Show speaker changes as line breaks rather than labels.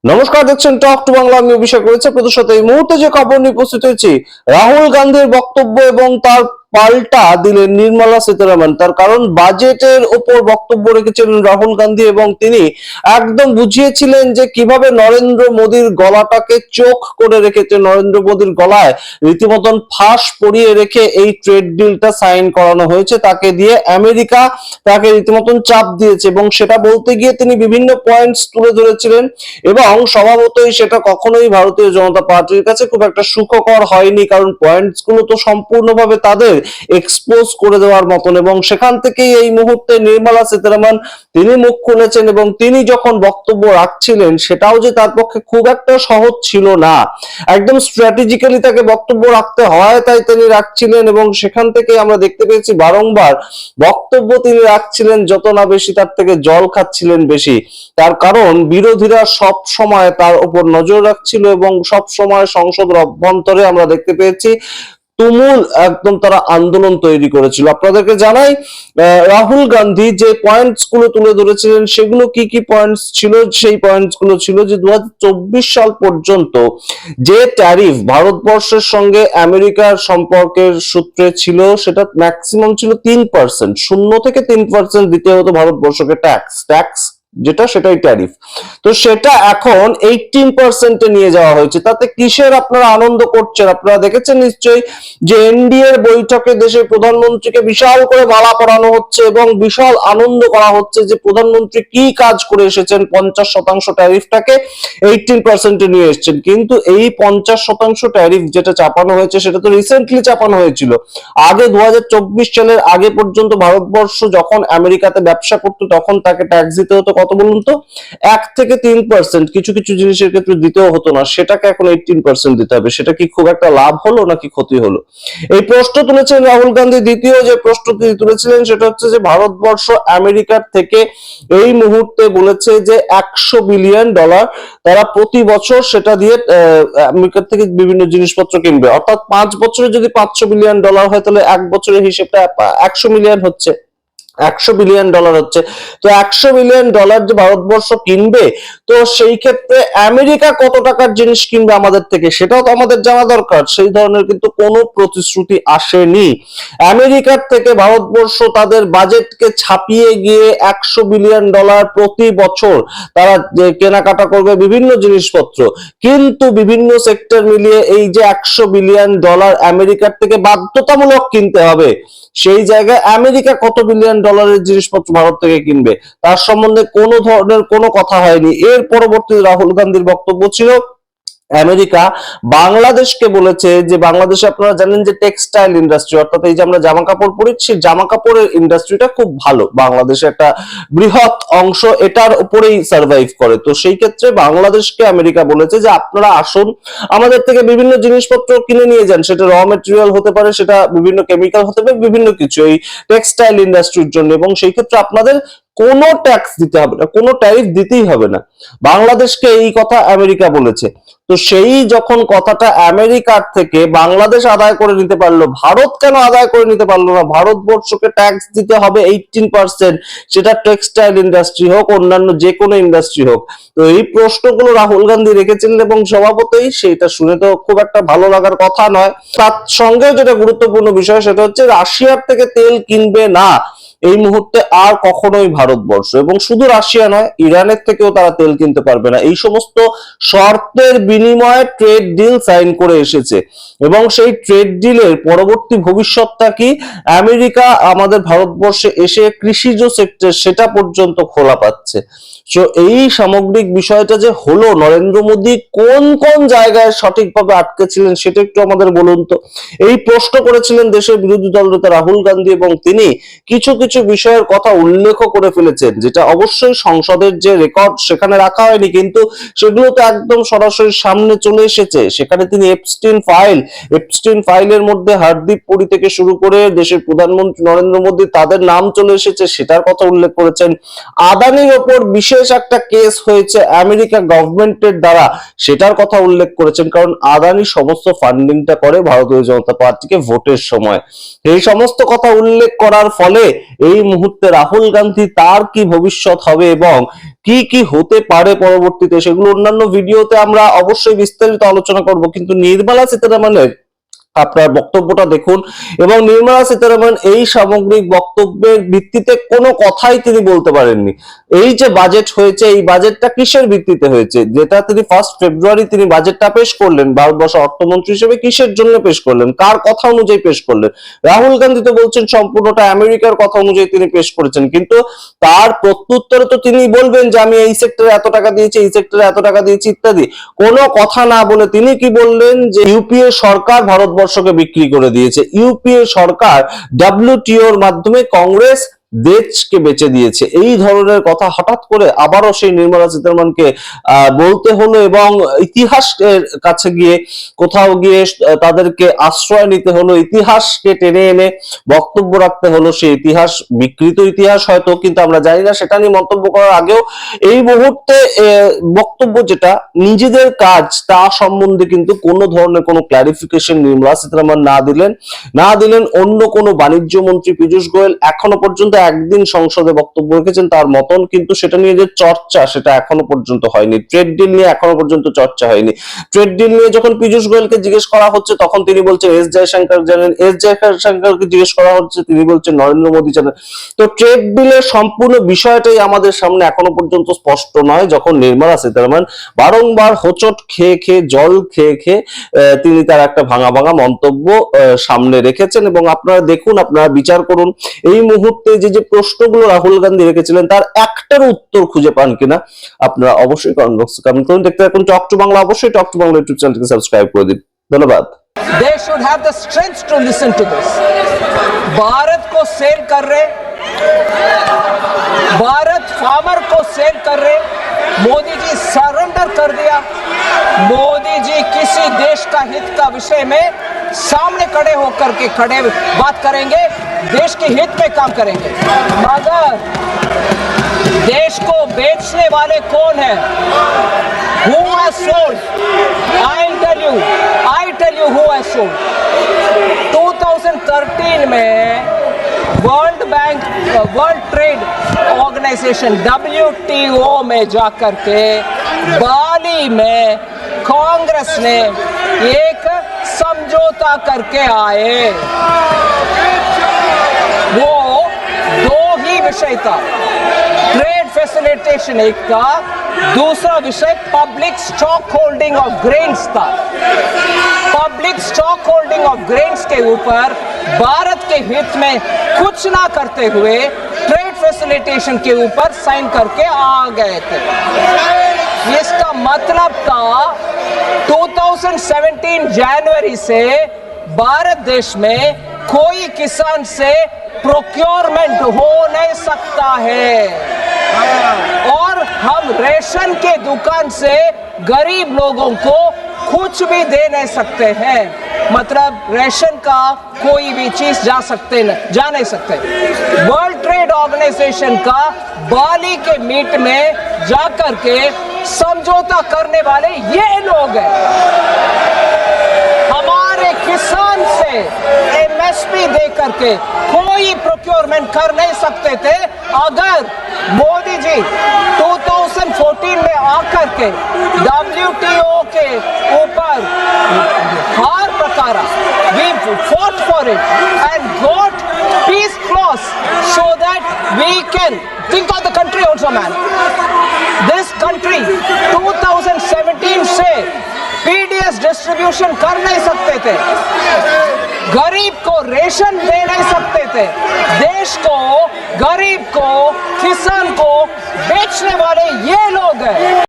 নমস্কার, দেখছেন talk to Bangla. আমি অভিষেক রয়েছে আপনাদের সাথে। এই মুহূর্তে যে খবর নিয়ে উপস্থিত হয়েছি, রাহুল গান্ধীর বক্তব্য এবং তার পাল্টা দিলেন নির্মলা সীতারামন। তার কারণ বাজেটের উপর বক্তব্য রেখেছিলেন রাহুল গান্ধী এবং তিনি একদম বুঝিয়েছিলেন যে কিভাবে নরেন্দ্র মোদীর গলাটাকে চোখ করে রেখেছে, নরেন্দ্র মোদীর গলায় রীতিমতন ফাঁস পরিয়ে রেখে এই ট্রেড ডিলটা সাইন করানো হয়েছে তাকে দিয়ে। আমেরিকা তাকে রীতিমতন চাপ দিয়েছে এবং সেটা বলতে গিয়ে তিনি বিভিন্ন পয়েন্টস তুলে ধরেছিলেন এবং স্বভাবতই সেটা কখনোই ভারতীয় জনতা পার্টির কাছে খুব একটা সুখকর হয়নি, কারণ পয়েন্টস গুলো তো সম্পূর্ণভাবে তাদের এক্সপোজ করে দেওয়ার মতন। এবং সেখান থেকেই এই মুহূর্তে নির্মলা সীতারামন তিনি মুখ খুলেছেন এবং তিনি যখন বক্তব্য রাখছিলেন সেটাও যে তার পক্ষে খুব একটা সহজ ছিল না, একদম স্ট্র্যাটেজিক্যালি তাকে বক্তব্য রাখতে হয় তাই তিনি রাখছিলেন। এবং সেখান থেকে আমরা দেখতে পেয়েছি বারংবার বক্তব্য তিনি রাখছিলেন, যত না বেশি তার থেকে জল খাচ্ছিলেন বেশি। তার কারণ বিরোধীরা সব সময় তার উপর নজর রাখছিল এবং সব সময় সংসদের অভ্যন্তরে আমরা দেখতে পেয়েছি তুমুল একদম তারা আন্দোলন তৈরি করেছিল। আপনাদেরকে জানাই রাহুল গান্ধী যে পয়েন্টস গুলো তুলে ধরেছিলেন সেগুলো কি কি পয়েন্টস ছিল। সেই পয়েন্টস গুলো ছিল যে 2024 সাল পর্যন্ত যে ট্যারিফ ভারতবর্ষের সঙ্গে আমেরিকার সম্পর্কের সূত্রে ছিল সেটা ম্যাক্সিমাম ছিল 3%, 0 থেকে 3% দিতে হতো ভারতবর্ষকে ট্যাক্স যেটা, সেটাই ট্যারিফ। তো সেটা এখন 18% নিয়ে যাওয়া হয়েছে। তাতে কিসের আপনারা আনন্দ করছেন? আপনারা দেখেছেন নিশ্চয়ই যে এনডিএ এর বৈঠকে দেশের প্রধানমন্ত্রীকে বিশাল করে মালা পরানো হচ্ছে এবং বিশাল আনন্দ করা হচ্ছে যে প্রধানমন্ত্রী কি কাজ করে এসেছেন, 50% ট্যারিফটাকে 18% নিয়ে এসেছেন। কিন্তু এই 50% ট্যারিফ যেটা চাপানো হয়েছে সেটা তো রিসেন্টলি চাপানো হয়েছিল। আগে 2024 সালের আগে পর্যন্ত ভারতবর্ষ যখন আমেরিকাতে ব্যবসা করতো তখন তাকে ট্যাক্স দিতে হতো কত বলুন তো, 1 থেকে 3%। কিছু কিছু জিনিসের ক্ষেত্রে দিতেও হতো না, সেটাকে এখন 18% দিতে হবে। সেটা কি খুব একটা লাভ হলো নাকি ক্ষতি হলো? এই প্রশ্ন তুলেছেন রাহুল গান্ধী। দ্বিতীয় যে প্রশ্ন তিনি তুলেছিলেন সেটা হচ্ছে যে ভারতবর্ষ আমেরিকার থেকে এই মুহূর্তে বলেছে যে $100 বিলিয়ন তারা প্রতি বছর সেটা দিয়ে আমেরিকার থেকে বিভিন্ন জিনিসপত্র কিনবে। অর্থাৎ 5 বছরে যদি $500 বিলিয়ন হয় তাহলে এক বছরের হিসেবটা 100 মিলিয়ন হচ্ছে, $100 বিলিয়ন হচ্ছে। তো $100 বিলিয়ন যে ভারতবর্ষ কিনবে, তো সেই ক্ষেত্রে আমেরিকা কত টাকার জিনিস কিনবে আমাদের থেকে সেটাও তো আমাদের জানা দরকার। সেই ধরনের কিন্তু কোনো প্রতিশ্রুতি আসেনি। আমেরিকার থেকে ভারতবর্ষ তাদের বাজেটকে ছাপিয়ে গিয়ে $100 বিলিয়ন প্রতি বছর তারা কেনাকাটা করবে বিভিন্ন জিনিসপত্র, কিন্তু বিভিন্ন সেক্টর মিলিয়ে এই যে $100 বিলিয়ন আমেরিকার থেকে বাধ্যতামূলক কিনতে হবে, সেই জায়গায় আমেরিকা কত বিলিয়ন ডলারের জিনিসপত্র ভারত থেকে কিনবে তার সম্বন্ধে কোনো ধরনের কোনো কথা হয়নি। এর পরবর্তী রাহুল গান্ধীর বক্তব্য ছিল আমেরিকা বাংলাদেশকে বলেছে যে বাংলাদেশে আপনারা জানেন যে টেক্সটাইল ইন্ডাস্ট্রি, অর্থাৎ এই যে আমরা জামা কাপড় পরেছি, জামা কাপড়ের ইন্ডাস্ট্রিটা খুব ভালো, বাংলাদেশে একটা বৃহৎ অংশ এটার উপরেই সার্ভাইভ করে। তো সেই ক্ষেত্রে বাংলাদেশকে আমেরিকা বলেছে যে আপনারা আসুন আমাদের থেকে বিভিন্ন জিনিসপত্র কিনে নিয়ে যান, সেটা র মেটেরিয়াল হতে পারে, সেটা বিভিন্ন কেমিক্যাল হতে পারে, বিভিন্ন কিছু এই টেক্সটাইল ইন্ডাস্ট্রির জন্য, এবং সেই ক্ষেত্রে আপনাদের কোনো ট্যাক্স দিতে হবে না, কোনো ট্যারিফ দিতেই হবে না। বাংলাদেশকে এই কথা আমেরিকা বলেছে। তো সেই যখন কথাটা আমেরিকার থেকে বাংলাদেশ আদায় করে নিতে পারলো, ভারত কেন আদায় করে নিতে পারলো না? ভারতবর্ষকে ট্যাক্স দিতে হবে 18%, সেটা টেক্সটাইল ইন্ডাস্ট্রি হোক, অন্যান্য যে কোনো ইন্ডাস্ট্রি হোক। তো এই প্রশ্নগুলো রাহুল গান্ধী রেখেছিলেন এবং স্বভাবতই সেটা শুনে তো খুব একটা ভালো লাগার কথা নয়। তার সঙ্গে যেটা গুরুত্বপূর্ণ বিষয় সেটা হচ্ছে রাশিয়ার থেকে তেল কিনবে না এই মুহূর্তে আর কখনোই ভারতবর্ষ, এবং শুধু রাশিয়া নয়, ইরানের থেকেও তারা তেল কিনতে পারবে না। এই সমস্ত শর্তের বিনিময়ে ট্রেড ডিল সাইন করে এসেছে এবং সেই ট্রেড ডিলের পরবর্তী ভবিষ্যৎটা কি, আমেরিকা আমাদের ভারতবর্ষে এসে কৃষিজ সেক্টর সেটা পর্যন্ত খোলা পাচ্ছে। তো এই সামগ্রিক বিষয়টা যে হলো, নরেন্দ্র মোদী কোন কোন জায়গায় সঠিকভাবে আটকে ছিলেন সেটা একটু আমাদের বলুন তো। এই প্রশ্ন করেছিলেন দেশের বিরোধী দলনেতা রাহুল গান্ধী এবং তিনি কিছু কিছু বিষয়ের কথা উল্লেখ করে ফেলেছেন, যেটা অবশ্যই সংসদের যে রেকর্ড সেখানে রাখা হয়নি, কিন্তু সেগুলো তো একদম সরাসরি সামনে চলে এসেছে। সেখানে তিনি এপস্টিন ফাইলের মধ্যে হারদীপ পুরী থেকে শুরু করে দেশের প্রধানমন্ত্রী নরেন্দ্র মোদী তাদের নাম চলে এসেছে সেটার কথা উল্লেখ করেছেন। আদানির ওপর বিশেষ একটা কেস হয়েছে আমেরিকা গভর্নমেন্টের দ্বারা, সেটার কথা উল্লেখ করেছেন, কারণ আদানি সমস্ত ফান্ডিংটা করে ভারতীয় জনতা পার্টিকে ভোটের সময়। এই সমস্ত কথা উল্লেখ করার ফলে এই মুহূর্তে রাহুল গান্ধী তার কি ভবিষ্যৎ হবে এবং কি কি হতে পারে পরবর্তীতে, সেগুলো অন্যান্য ভিডিওতে আমরা অবশ্যই বিস্তারিত আলোচনা করব। কিন্তু নির্মলা সীতারামনের আপনার বক্তব্যটা দেখুন, এবং নির্মলা সীতারামন এই সামগ্রিক বক্তব্যের ভিত্তিতে কোনো কথাই তিনি বলতে পারেননি। এই যে বাজেট হয়েছে, এই বাজেটটা কিসের ভিত্তিতে হয়েছে, যেটা তিনি 1 ফেব্রুয়ারি তিনি বাজেটটা পেশ করলেন ভারতবর্ষ অর্থমন্ত্রী হিসেবে, কিসের জন্য পেশ করলেন, কার কথা অনুযায়ী পেশ করলেন? রাহুল গান্ধী তো বলছেন সম্পূর্ণটা আমেরিকার কথা অনুযায়ী তিনি পেশ করেছেন, কিন্তু তার প্রত্যুত্তরে তো তিনি বলবেন যে আমি এই সেক্টরে এত টাকা দিয়েছি, এই সেক্টরে এত টাকা দিয়েছি ইত্যাদি। কোনো কথা না বলে তিনি কি বললেন যে ইউপিএ সরকার ভারতবর্ষকে বিক্রি করে দিয়েছে, ইউপিএ সরকার ডব্লিউটিওর মাধ্যমে কংগ্রেস দেশকে বেচে দিয়েছে। এই ধরনের কথা হঠাৎ করে আবারও সেই নির্মলা সীতারামনকে বলতে হলো, এবং ইতিহাসের কাছে গিয়ে কোথাও গিয়ে তাদেরকে আশ্রয় নিতে হলো, ইতিহাসকে টেনে এনে বক্তব্য রাখতে হলো। সেই ইতিহাস বিকৃত ইতিহাস হয়তো, কিন্তু আমরা জানি না। সেটা নিয়ে মন্তব্য করার আগেও এই মুহূর্তে বক্তব্য যেটা নিজেদের কাজ তা সম্বন্ধে কিন্তু কোনো ধরনের কোনো ক্লারিফিকেশন নির্মলা সীতারামন না দিলেন অন্য কোনো বাণিজ্য মন্ত্রী পীযূষ গোয়েল এখনো পর্যন্ত একদিন সংসদে বক্তব্য রেখেছেন তার মতন, কিন্তু সেটা নিয়ে যে চর্চা সেটা এখনো পর্যন্ত হয়নি। ট্রেড ডিল নিয়ে এখনো পর্যন্ত চর্চা হয়নি। ট্রেড ডিল নিয়ে যখন পীযূষ গোয়েলকে জিজ্ঞেস করা হচ্ছে তখন তিনি বলছেন এস জয়শঙ্কর জানেন, এস জয়শঙ্করকে জিজ্ঞেস করা হচ্ছে তিনি বলছেন নরেন্দ্র মোদী জানেন। তো ট্রেড ডিলের সম্পূর্ণ বিষয়টাই আমাদের সামনে এখনো পর্যন্ত স্পষ্ট নয়, যখন নির্মলা সীতারামন বারংবার হোঁচট খেয়ে জল খেয়ে তিনি তার একটা ভাঙা মন্তব্য সামনে রেখেছেন। এবং আপনারা দেখুন, আপনারা বিচার করুন, এই মুহূর্তে যে প্রশ্নগুলো রাহুল গান্ধী রেখেছিলেন তার একটার উত্তর খুঁজে পান কিনা আপনারা অবশ্যই কমেন্ট বক্সে কমেন্ট করুন। দেখতে থাকুন টক টু বাংলা, অবশ্যই টক টু বাংলা ইউটিউব চ্যানেলটিকে সাবস্ক্রাইব করে দিন। ধন্যবাদ।
They should have the strength to listen to this. Bharat को सेल कर रहे, भारत फार्मर को सेल कर रहे, मोदी जी सरेंडर कर दिया। मोदी जी किसी देश का हित का विषय में सामने खड़े होकर के बात करेंगे, देश के हित में काम करेंगे, मगर देश को बेचने वाले कौन है? Who has sold? I tell you who has sold. 2013 में world bank, world trade organisation WTO में जाकर के बाली में कांग्रेस ने एक समझौता करके आए। वो दो ही विषय था, ट्रेड फैसिलिटेशन एक था, दूसरा विषय public stock holding of grains था। Public stock holding of grains के ऊपर भारत के हित में कुछ ना करते हुए ट्रेड फैसिलिटेशन के ऊपर साइन करके आ गए थे। इसका मतलब था 2017 जनवरी से भारत देश में कोई किसान से प्रोक्योरमेंट हो नहीं सकता है, और हम रेशन के दुकान से गरीब लोगों को कुछ भी दे नहीं सकते हैं। मतलब रेशन का कोई भी चीज जा नहीं सकते। वर्ल्ड ट्रेड ऑर्गेनाइजेशन का बाली के मीट में जाकर के समझौता करने वाले ये लोग हैं। हमारे किसान से MSP दे करके कोई प्रोक्योरमेंट कर नहीं सकते थे। अगर मोदी जी 2014 में आकर के WTO के ऊपर हार प्रकारा, we fought for it and got peace clause so that we can think of the country also, man. This country 2017 से PDS डिस्ट्रीब्यूशन कर नहीं सकते थे, गरीब को रेशन दे नहीं सकते थे, देश को, गरीब को, किसान को बेचने वाले ये लोग हैं।